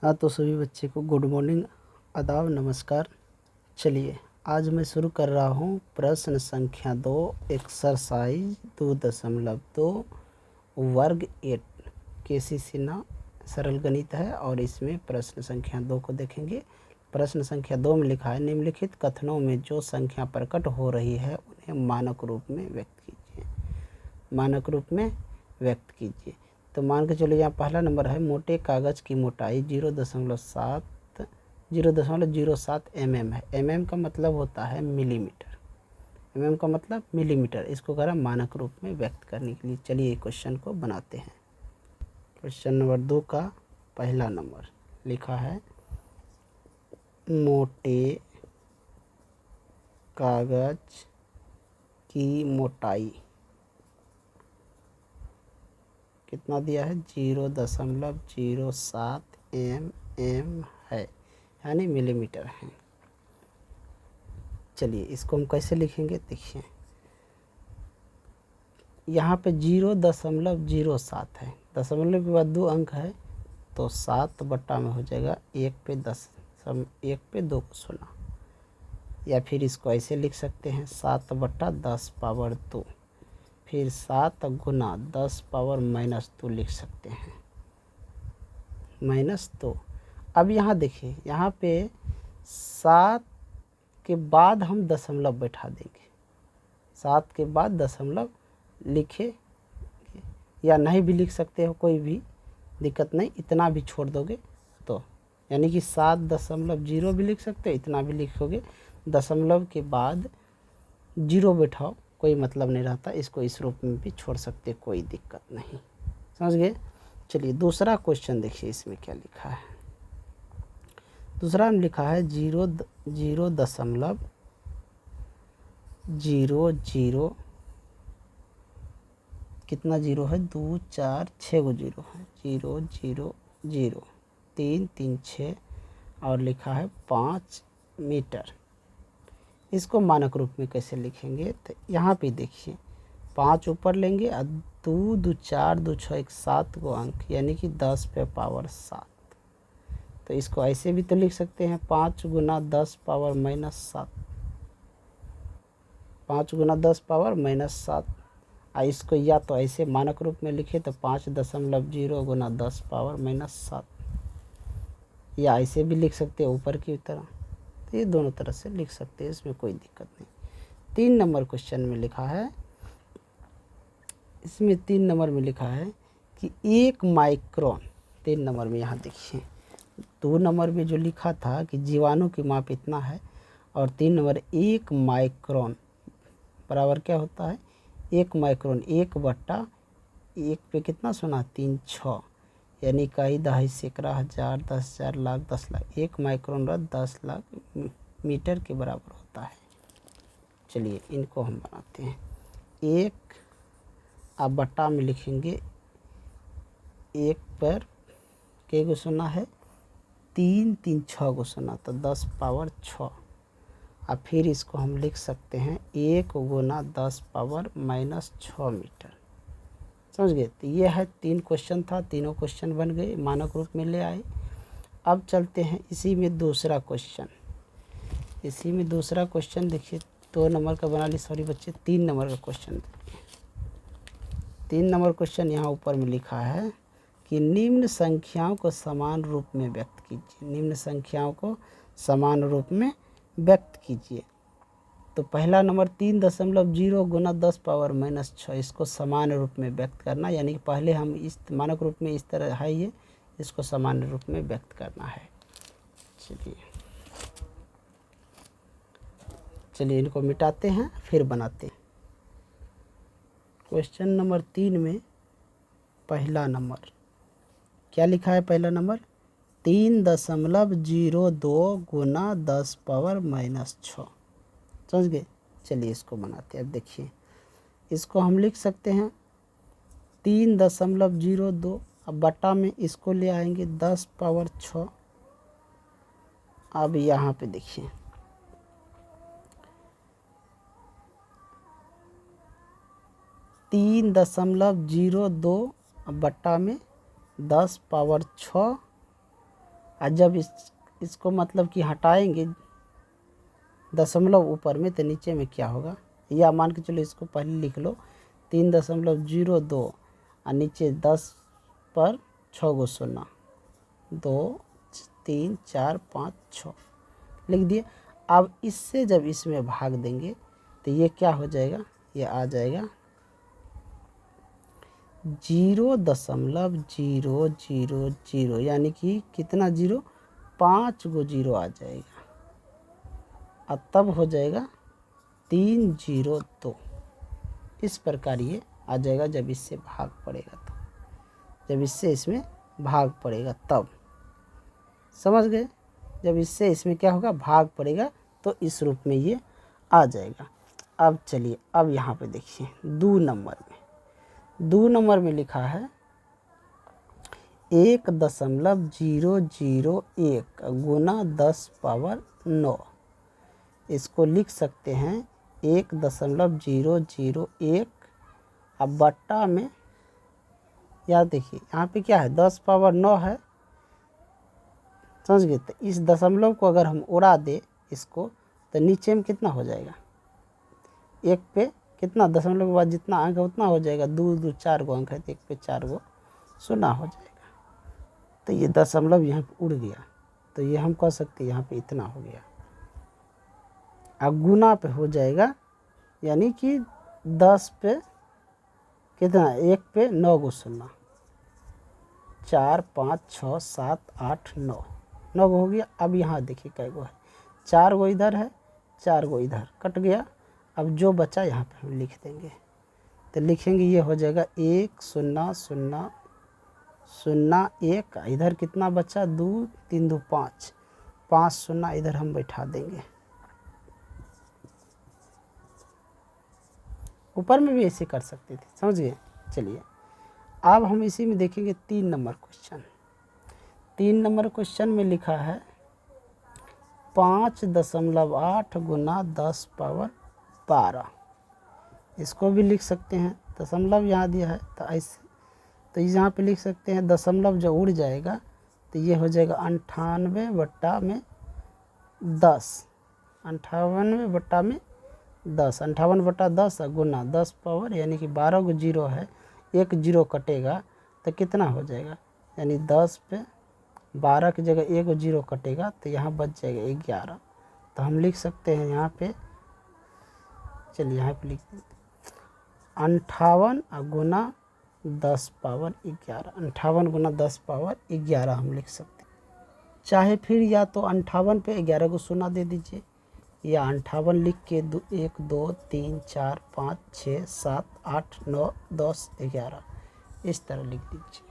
हाँ, तो सभी बच्चे को गुड मॉर्निंग, आदाब, नमस्कार। चलिए आज मैं शुरू कर रहा हूँ प्रश्न संख्या 2, एक्सरसाइज 2.2 वर्ग 8 KC सिन्हा सरल गणित है। और इसमें प्रश्न संख्या 2 को देखेंगे। प्रश्न संख्या 2 में लिखा है, निम्नलिखित कथनों में जो संख्या प्रकट हो रही है उन्हें मानक रूप में व्यक्त कीजिए। मानक रूप में व्यक्त कीजिए। तो मान के चलिए यहाँ पहला नंबर है, मोटे कागज़ की मोटाई 0.07 mm है। mm का मतलब होता है मिलीमीटर। mm का मतलब मिलीमीटर। इसको कह रहा है मानक रूप में व्यक्त करने के लिए। चलिए क्वेश्चन को बनाते हैं। क्वेश्चन नंबर 2 का पहला नंबर लिखा है, मोटे कागज़ की मोटाई कितना दिया है, 0.07 mm है, यानी मिलीमीटर है। चलिए इसको हम कैसे लिखेंगे, देखिए यहाँ पे 0.07 है, दशमलव के बाद 2 अंक है, तो 7 बट्टा में हो जाएगा 1 पे 10, 1 पे 2 को 0। या फिर इसको ऐसे लिख सकते हैं, 7 बट्टा 10 पावर 2, फिर 7 गुना 10 पावर -2 लिख सकते हैं, -2। अब यहाँ देखिए, यहाँ पे 7 के बाद हम दशमलव बैठा देंगे। 7 के बाद दशमलव लिखे या नहीं भी लिख सकते हो, कोई भी दिक्कत नहीं, इतना भी छोड़ दोगे तो, यानी कि 7.0 भी लिख सकते हो, इतना भी लिखोगे। दशमलव के बाद 0 बैठाओ, कोई मतलब नहीं रहता, इसको इस रूप में भी छोड़ सकते, कोई दिक्कत नहीं। समझ गए। चलिए दूसरा क्वेश्चन देखिए, इसमें क्या लिखा है। दूसरा में लिखा है 0.00 कितना जीरो है, 2 4 6 गो जीरो है, 0 0 0 3 3 6 और लिखा है 5 मीटर। इसको मानक रूप में कैसे लिखेंगे, तो यहाँ पे देखिए 5 ऊपर लेंगे और 2 2 4 2 6 1 7 को अंक, यानी कि 10 पे पावर 7। तो इसको ऐसे भी तो लिख सकते हैं, 5 गुना 10 पावर -7, 5 गुना 10 पावर -7। इसको या तो ऐसे मानक रूप में लिखे तो 5.0 गुना 10 पावर -7, या ऐसे भी लिख सकते हैं ऊपर की तरह। तो ये दोनों तरह से लिख सकते हैं, इसमें कोई दिक्कत नहीं। 3 नंबर क्वेश्चन में लिखा है, इसमें 3 नंबर में लिखा है कि 1 माइक्रोन। 3 नंबर में यहाँ देखिए, 2 नंबर में जो लिखा था कि जीवाणु की माप इतना है, और 3 नंबर 1 माइक्रोन बराबर क्या होता है, 1 माइक्रोन 1/1 पे कितना सुना, 3 6, यानी कई दहाई सैकड़ा हज़ार 10,000 लाख 10 लाख। 1 माइक्रोन 10 लाख मीटर के बराबर होता है। चलिए इनको हम बनाते हैं। 1 आप बट्टा में लिखेंगे, 1 पर के को सुना है, 3 3 6 को सुना, तो 10 पावर 6। अब फिर इसको हम लिख सकते हैं 1 गुना 10 पावर -6 मीटर। समझ गए। तो ये है 3 क्वेश्चन था, तीनों क्वेश्चन बन गए, मानक रूप में ले आए। अब चलते हैं इसी में दूसरा क्वेश्चन। इसी में दूसरा क्वेश्चन देखिए, 2 नंबर का बना ली, सॉरी बच्चे, 3 नंबर का क्वेश्चन देखिए। 3 नंबर क्वेश्चन यहाँ ऊपर में लिखा है कि निम्न संख्याओं को समान रूप में व्यक्त कीजिए। निम्न संख्याओं को समान रूप में व्यक्त कीजिए। तो पहला नंबर 3.0 गुना 10 पावर -6, इसको समान रूप में व्यक्त करना, यानी कि पहले हम इस मानक रूप में इस तरह है, ये इसको सामान्य रूप में व्यक्त करना है। चलिए इनको मिटाते हैं, फिर बनाते हैं। क्वेश्चन नंबर 3 में पहला नंबर क्या लिखा है, पहला नंबर 3.02 गुना 10 पावर -6। समझ गए। चलिए इसको बनाते हैं। अब देखिए, इसको हम लिख सकते हैं 3.02, अब बटा में इसको ले आएंगे 10 पावर 6। अब यहाँ पे देखिए 3.02, अब बट्टा में 10 पावर 6 और जब इसको मतलब कि हटाएंगे दशमलव ऊपर में तो नीचे में क्या होगा, या मान के चलो इसको पहले लिख लो 3.02 और नीचे 10 पर 6 गो शून्य, 2 3 4 5 6 लिख दिए। अब इससे जब इसमें भाग देंगे तो ये क्या हो जाएगा, ये आ जाएगा 0.000, यानी कि कितना जीरो, 5 गो जीरो आ जाएगा। अब तब हो जाएगा 302। इस प्रकार ये आ जाएगा जब इससे भाग पड़ेगा, तो जब इससे इसमें भाग पड़ेगा तब, समझ गए। जब इससे इसमें क्या होगा, भाग पड़ेगा, तो इस रूप में ये आ जाएगा। अब चलिए, अब यहाँ पे देखिए 2 नंबर में लिखा है 1.001 गुना 10 पावर 9। इसको लिख सकते हैं 1.001। अब बट्टा में यार देखिए यहाँ पे क्या है, 10 पावर 9 है, समझ गए। तो इस दशमलव को अगर हम उड़ा दे इसको, तो नीचे में कितना हो जाएगा, एक पे कितना, दशमलव के बाद जितना अंक है उतना हो जाएगा, 2 2 4 गो अंक है तो एक पे 4 गो शून्य हो जाएगा। तो ये दशमलव यहाँ पे उड़ गया, तो ये हम कह सकते हैं यहाँ पे इतना हो गया। अब गुना पे हो जाएगा, यानी कि 10 पे कितना, एक पे 9 गो शून्य, 4 5 6 7 8 9 9 गो हो गया। अब यहाँ देखिए कै गो है, 4 गो इधर है, 4 गो इधर कट गया। अब जो बचा यहाँ पे हम लिख देंगे, तो लिखेंगे ये हो जाएगा 1 0 0 0 1। इधर कितना बचा, 2 3 2 5, 5 शून्य इधर हम बैठा देंगे। ऊपर में भी ऐसे कर सकते थे, समझ गए। चलिए अब हम इसी में देखेंगे 3 नंबर क्वेश्चन। 3 नंबर क्वेश्चन में लिखा है 5.8 गुना 10 पावर 12। इसको भी लिख सकते हैं, दशमलव यहाँ दिया है तो ऐसे, तो यहाँ पे लिख सकते हैं दशमलव जो उड़ जाएगा तो ये हो जाएगा 98 बट्टा में 10, 98 बट्टा में 10, 58 बट्टा 10 गुना 10 पावर, यानी कि 12 गो जीरो है, एक जीरो कटेगा तो कितना हो जाएगा, यानी 10 पे 12 की जगह एक जीरो कटेगा तो यहाँ बच जाएगा 11। तो हम लिख सकते हैं यहाँ पे, चलिए यहाँ पे लिख देते 58 गुना 10 पावर 11, 58 गुना 10 पावर 11 हम लिख सकते हैं। चाहे फिर या तो 58 पे 11 को शून्य दे दीजिए, या 58 लिख के 1 2 3 4 5 6 7 8 9 10 11 इस तरह लिख दीजिए।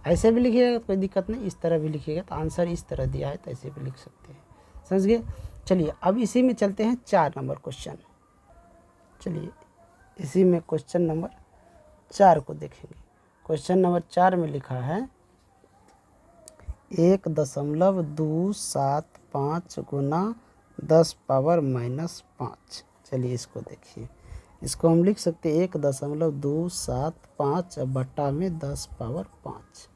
ऐसे भी लिखिएगा तो कोई दिक्कत नहीं, इस तरह भी लिखिएगा तो आंसर इस तरह दिया है तो ऐसे भी लिख सकते हैं, समझ गए। चलिए अब इसी में चलते हैं 4 नंबर क्वेश्चन। चलिए इसी में क्वेश्चन नंबर 4 को देखेंगे। क्वेश्चन नंबर 4 में लिखा है 1.275 गुना 10 पावर -5। चलिए इसको देखिए, इसको हम लिख सकते हैं 1.275 बट्टा में 10 पावर 5।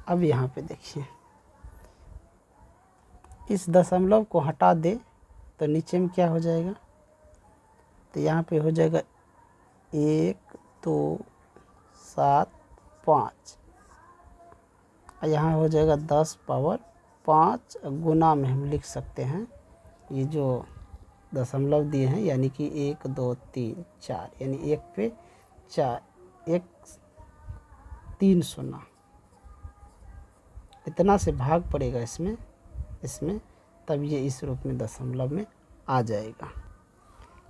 अब यहाँ पे देखिए, इस दशमलव को हटा दे तो नीचे में क्या हो जाएगा, तो यहाँ पे हो जाएगा 1 2 7 5, यहाँ हो जाएगा 10 पावर 5 गुना में हम लिख सकते हैं ये जो दशमलव दिए हैं, यानी कि 1 2 3 4, यानी एक पे 4, 1 3 शून्य, इतना से भाग पड़ेगा इसमें तब ये इस रूप में दशमलव में आ जाएगा,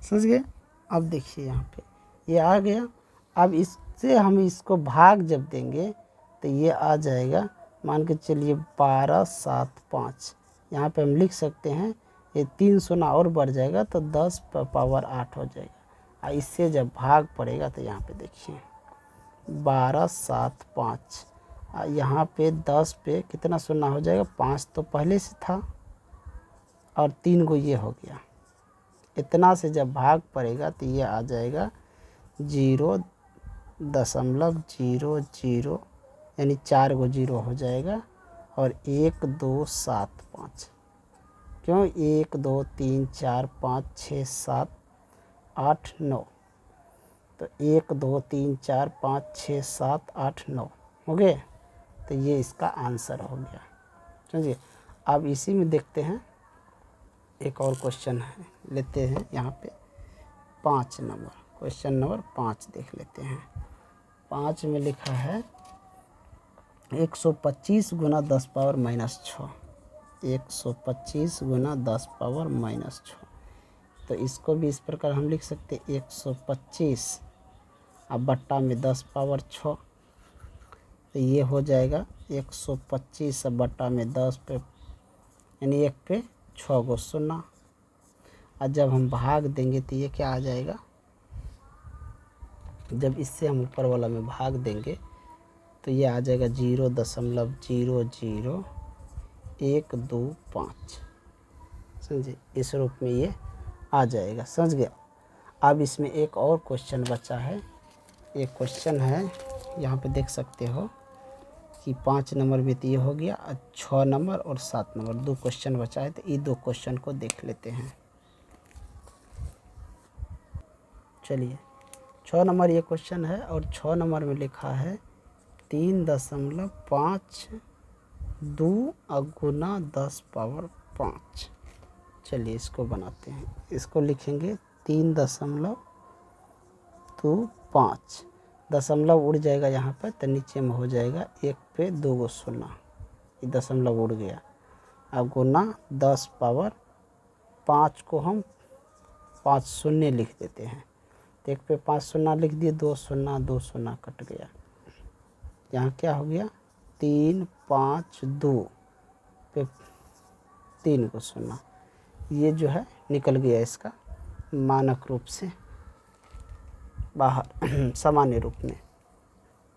समझ गए। अब देखिए यहाँ पे ये आ गया। अब इससे हम इसको भाग जब देंगे तो ये आ जाएगा, मान के चलिए 12 7 5, यहाँ पे हम लिख सकते हैं ये 3 शून्य और बढ़ जाएगा तो 10 पावर 8 हो जाएगा। और इससे जब भाग पड़ेगा तो यहाँ पे देखिए 12 7 5, यहाँ पे 10 पे कितना शून्य हो जाएगा, 5 तो पहले से था और 3 को ये हो गया, इतना से जब भाग पड़ेगा तो ये आ जाएगा 0.00, यानी 4 गो जीरो हो जाएगा और 1 2 7 5। क्यों? 1 2 3 4 5 6 7 8 9। तो 1 2 3 4 5 6 7 8 9 हो गए। तो ये इसका आंसर हो गया। समझिए। अब इसी में देखते हैं, एक और क्वेश्चन है, लेते हैं यहाँ पे 5 नंबर, क्वेश्चन नंबर 5 देख लेते हैं। 5 में लिखा है 125 गुना 10 पावर माइनस 6। 125 गुना 10 पावर माइनस 6। तो इसको भी इस प्रकार हम लिख सकते हैं 125 अब बट्टा में 10 पावर 6। तो ये हो जाएगा 125 अब बट्टा में 10 पे, यानी 1 पे 6 गो शून्य। और जब हम भाग देंगे तो ये क्या आ जाएगा? जब इससे हम ऊपर वाला में भाग देंगे तो ये आ जाएगा 0.000125। समझे? इस रूप में ये आ जाएगा। समझ गया? अब इसमें एक और क्वेश्चन बचा है। एक क्वेश्चन है, यहाँ पे देख सकते हो कि 5 नंबर में तो ये हो गया, 6 नंबर और 7 नंबर 2 क्वेश्चन बचा है। तो ये 2 क्वेश्चन को देख लेते हैं। चलिए, 6 नंबर ये क्वेश्चन है और 6 नंबर में लिखा है 3.52 गुना 10 पावर 5। चलिए इसको बनाते हैं। इसको लिखेंगे 3.25। दशमलव उड़ जाएगा यहाँ पर, तो नीचे में हो जाएगा 1 पे 2 गो शून्य। ये दशमलव उड़ गया। अब गुना 10 पावर 5 को हम 5 शून्य लिख देते हैं। तो 1 पे 5 शून्य लिख दिए, 2 शून्य 2 शून्य कट गया। यहाँ क्या हो गया? 3 5 2 पे 3 को शून्य। ये जो है निकल गया इसका मानक रूप से बाहर सामान्य रूप में।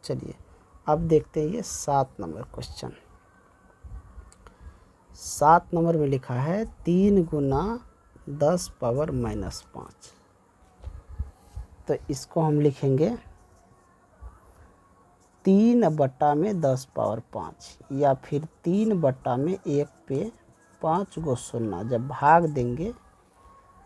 चलिए अब देखते हैं ये 7 नंबर क्वेश्चन। 7 नंबर में लिखा है 3 गुना 10 पावर माइनस 5। तो इसको हम लिखेंगे 3 बट्टा में 10 पावर 5, या फिर 3 बट्टा में 1 पे 5 गो शून्य। जब भाग देंगे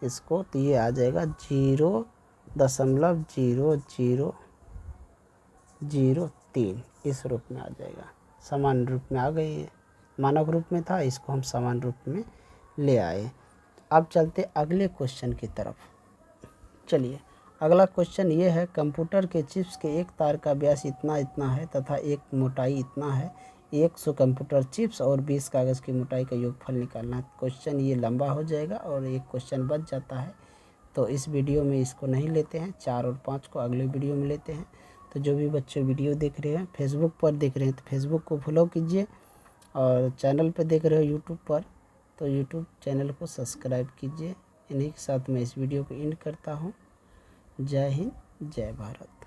इसको तो ये आ जाएगा 0.0003। इस रूप में आ जाएगा। समान रूप में आ गई है। मानक रूप में था, इसको हम समान रूप में ले आए। अब चलते अगले क्वेश्चन की तरफ। चलिए अगला क्वेश्चन ये है, कंप्यूटर के चिप्स के एक तार का व्यास इतना इतना है तथा एक मोटाई इतना है। 100 कंप्यूटर चिप्स और 20 कागज़ की मोटाई का योगफल निकालना है। क्वेश्चन ये लंबा हो जाएगा और एक क्वेश्चन बच जाता है, तो इस वीडियो में इसको नहीं लेते हैं। 4 और 5 को अगले वीडियो में लेते हैं। तो जो भी बच्चे वीडियो देख रहे हैं, फेसबुक पर देख रहे हैं तो फेसबुक को फॉलो कीजिए, और चैनल पर देख रहे हो यूट्यूब पर तो यूट्यूब चैनल को सब्सक्राइब कीजिए। इन्हीं के साथ मैं इस वीडियो को एंड करता हूँ। जय हिंद, जय भारत।